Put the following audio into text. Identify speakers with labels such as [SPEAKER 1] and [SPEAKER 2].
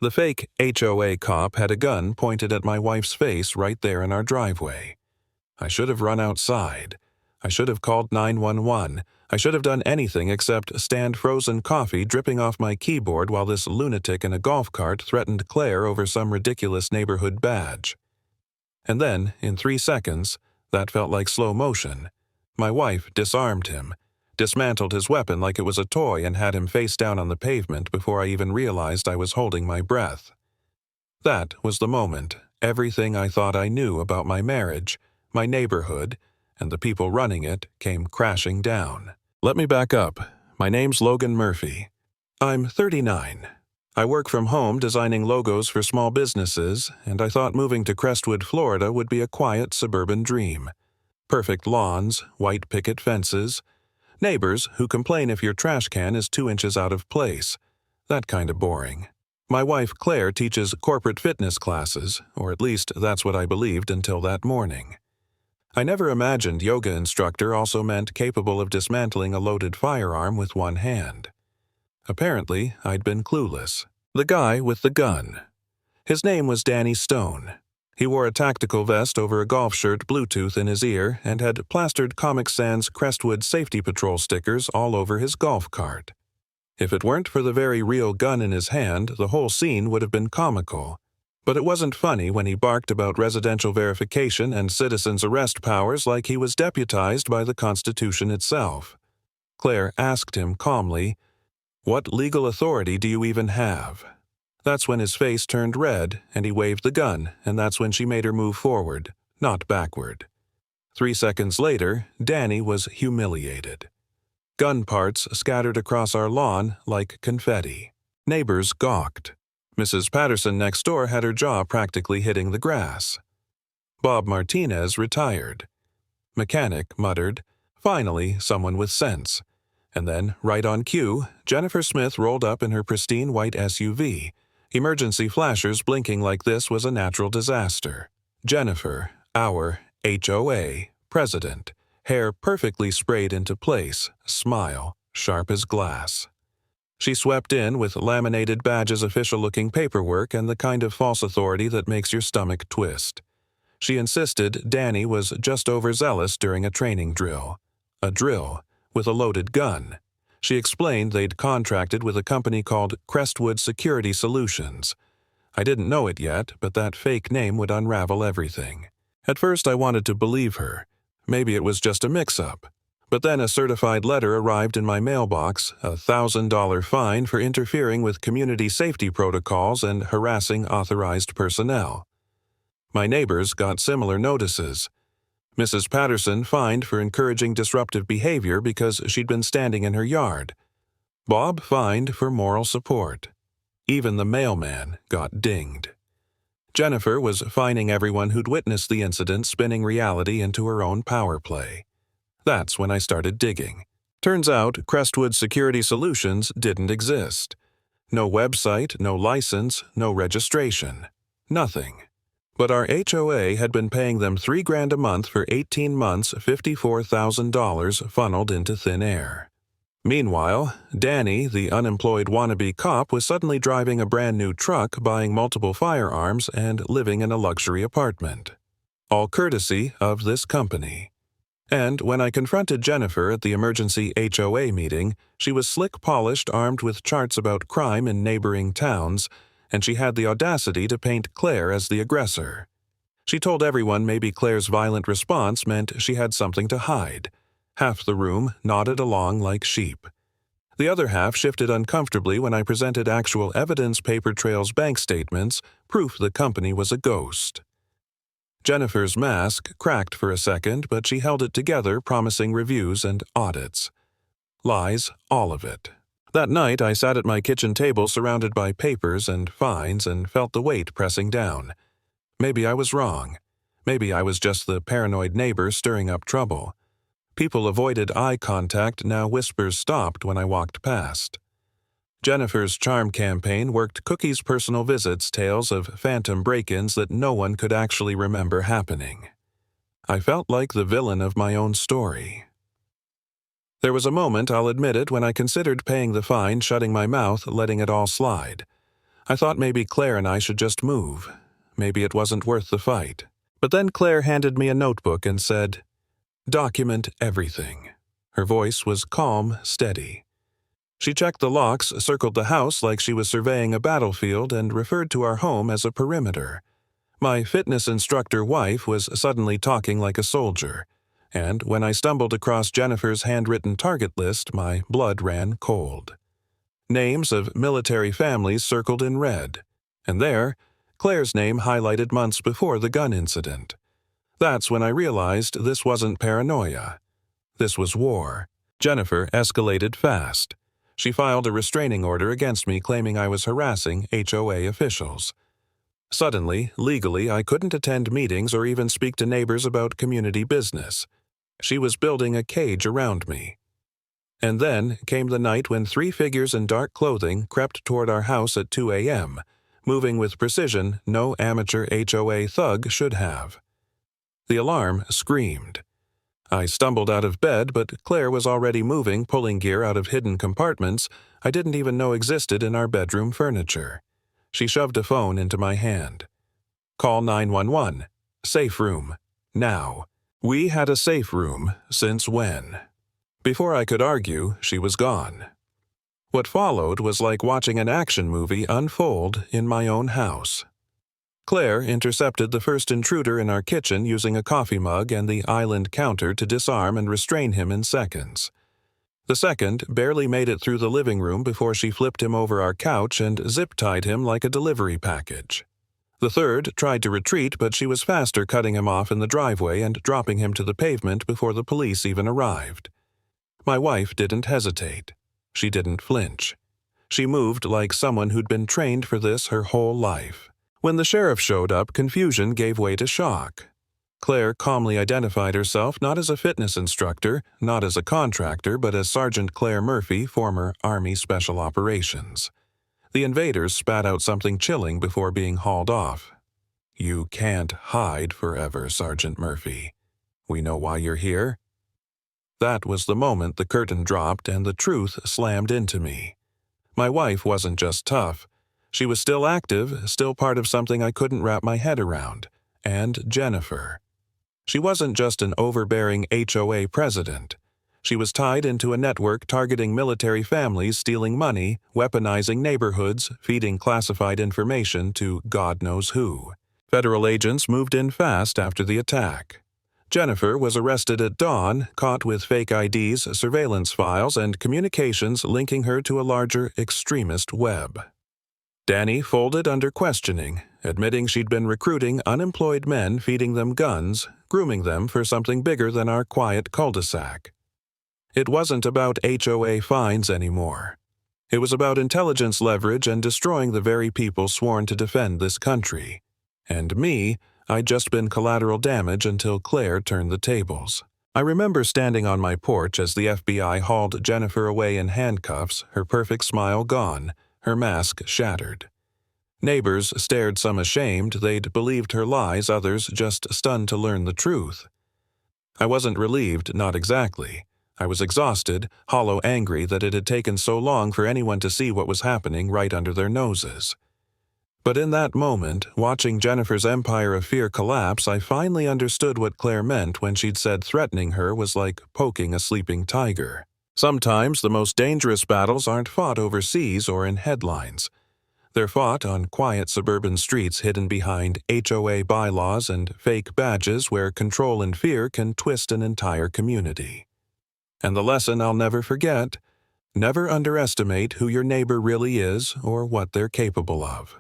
[SPEAKER 1] The fake HOA cop had a gun pointed at my wife's face right there in our driveway. I should have run outside. I should have called 911. I should have done anything except stand frozen coffee dripping off my keyboard while this lunatic in a golf cart threatened Claire over some ridiculous neighborhood badge. And then, in 3 seconds, that felt like slow motion. My wife disarmed him, dismantled his weapon like it was a toy, and had him face down on the pavement before I even realized I was holding my breath. That was the moment everything I thought I knew about my marriage, my neighborhood, and the people running it came crashing down. Let me back up. My name's Logan Murphy. I'm 39. I work from home designing logos for small businesses, and I thought moving to Crestwood, Florida would be a quiet suburban dream. Perfect lawns, white picket fences, neighbors who complain if your trash can is 2 inches out of place. That kind of boring. My wife Claire teaches corporate fitness classes, or at least that's what I believed until that morning. I never imagined yoga instructor also meant capable of dismantling a loaded firearm with one hand. Apparently, I'd been clueless. The guy with the gun. His name was Danny Stone. He wore a tactical vest over a golf shirt, Bluetooth in his ear, and had plastered Comic Sans Crestwood Safety Patrol stickers all over his golf cart. If it weren't for the very real gun in his hand, the whole scene would have been comical. But it wasn't funny when he barked about residential verification and citizens' arrest powers like he was deputized by the Constitution itself. Claire asked him calmly, "What legal authority do you even have?" That's when his face turned red and he waved the gun, and that's when she made her move forward, not backward. 3 seconds later, Danny was humiliated. Gun parts scattered across our lawn like confetti. Neighbors gawked. Mrs. Patterson next door had her jaw practically hitting the grass. Bob Martinez retired. Mechanic muttered, "Finally, someone with sense." And then, right on cue, Jennifer Smith rolled up in her pristine white SUV, emergency flashers blinking like this was a natural disaster. Jennifer, our HOA president, hair perfectly sprayed into place, smile sharp as glass. She swept in with laminated badges, official-looking paperwork, and the kind of false authority that makes your stomach twist. She insisted Danny was just overzealous during a training drill. A drill with a loaded gun. She explained they'd contracted with a company called Crestwood Security Solutions. I didn't know it yet, but that fake name would unravel everything. At first I wanted to believe her. Maybe it was just a mix-up. But then a certified letter arrived in my mailbox, a $1,000 fine for interfering with community safety protocols and harassing authorized personnel. My neighbors got similar notices. Mrs. Patterson fined for encouraging disruptive behavior because she'd been standing in her yard. Bob fined for moral support. Even the mailman got dinged. Jennifer was fining everyone who'd witnessed the incident, spinning reality into her own power play. That's when I started digging. Turns out Crestwood Security Solutions didn't exist. No website, no license, no registration. Nothing. But our HOA had been paying them $3,000 a month for 18 months, $54,000 funneled into thin air. Meanwhile, Danny, the unemployed wannabe cop, was suddenly driving a brand new truck, buying multiple firearms, and living in a luxury apartment. All courtesy of this company. And when I confronted Jennifer at the emergency HOA meeting, she was slick-polished, armed with charts about crime in neighboring towns, and she had the audacity to paint Claire as the aggressor. She told everyone maybe Claire's violent response meant she had something to hide. Half the room nodded along like sheep. The other half shifted uncomfortably when I presented actual evidence, paper trails, bank statements, proof the company was a ghost. Jennifer's mask cracked for a second, but she held it together, promising reviews and audits. Lies, all of it. That night, I sat at my kitchen table surrounded by papers and fines and felt the weight pressing down. Maybe I was wrong. Maybe I was just the paranoid neighbor stirring up trouble. People avoided eye contact, now whispers stopped when I walked past. Jennifer's charm campaign worked Cookie's personal visits, tales of phantom break-ins that no one could actually remember happening. I felt like the villain of my own story. There was a moment, I'll admit it, when I considered paying the fine, shutting my mouth, letting it all slide. I thought maybe Claire and I should just move. Maybe it wasn't worth the fight. But then Claire handed me a notebook and said, "Document everything." Her voice was calm, steady. She checked the locks, circled the house like she was surveying a battlefield, and referred to our home as a perimeter. My fitness instructor wife was suddenly talking like a soldier, and when I stumbled across Jennifer's handwritten target list, my blood ran cold. Names of military families circled in red, and there, Claire's name highlighted months before the gun incident. That's when I realized this wasn't paranoia. This was war. Jennifer escalated fast. She filed a restraining order against me claiming I was harassing HOA officials. Suddenly, legally, I couldn't attend meetings or even speak to neighbors about community business. She was building a cage around me. And then came the night when 3 figures in dark clothing crept toward our house at 2 a.m., moving with precision no amateur HOA thug should have. The alarm screamed. I stumbled out of bed, but Claire was already moving pulling gear out of hidden compartments I didn't even know existed in our bedroom furniture. She shoved a phone into my hand. "Call 911. Safe room. Now." We had a safe room since when? Before I could argue, she was gone. What followed was like watching an action movie unfold in my own house. Claire intercepted the first intruder in our kitchen using a coffee mug and the island counter to disarm and restrain him in seconds. The second barely made it through the living room before she flipped him over our couch and zip-tied him like a delivery package. The third tried to retreat, but she was faster, cutting him off in the driveway and dropping him to the pavement before the police even arrived. My wife didn't hesitate. She didn't flinch. She moved like someone who'd been trained for this her whole life. When the sheriff showed up, confusion gave way to shock. Claire calmly identified herself not as a fitness instructor, not as a contractor, but as Sergeant Claire Murphy, former Army Special Operations. The invaders spat out something chilling before being hauled off. "You can't hide forever, Sergeant Murphy. We know why you're here." That was the moment the curtain dropped and the truth slammed into me. My wife wasn't just tough. She was still active, still part of something I couldn't wrap my head around. And Jennifer. She wasn't just an overbearing HOA president. She was tied into a network targeting military families, stealing money, weaponizing neighborhoods, feeding classified information to God knows who. Federal agents moved in fast after the attack. Jennifer was arrested at dawn, caught with fake IDs, surveillance files, and communications linking her to a larger extremist web. Danny folded under questioning, admitting she'd been recruiting unemployed men, feeding them guns, grooming them for something bigger than our quiet cul-de-sac. It wasn't about HOA fines anymore. It was about intelligence leverage and destroying the very people sworn to defend this country. And me, I'd just been collateral damage until Claire turned the tables. I remember standing on my porch as the FBI hauled Jennifer away in handcuffs, her perfect smile gone, her mask shattered. Neighbors stared, some ashamed they'd believed her lies, others just stunned to learn the truth. I wasn't relieved, not exactly. I was exhausted, hollow angry that it had taken so long for anyone to see what was happening right under their noses. But in that moment, watching Jennifer's empire of fear collapse, I finally understood what Claire meant when she'd said threatening her was like poking a sleeping tiger. Sometimes the most dangerous battles aren't fought overseas or in headlines. They're fought on quiet suburban streets hidden behind HOA bylaws and fake badges where control and fear can twist an entire community. And the lesson I'll never forget: never underestimate who your neighbor really is or what they're capable of.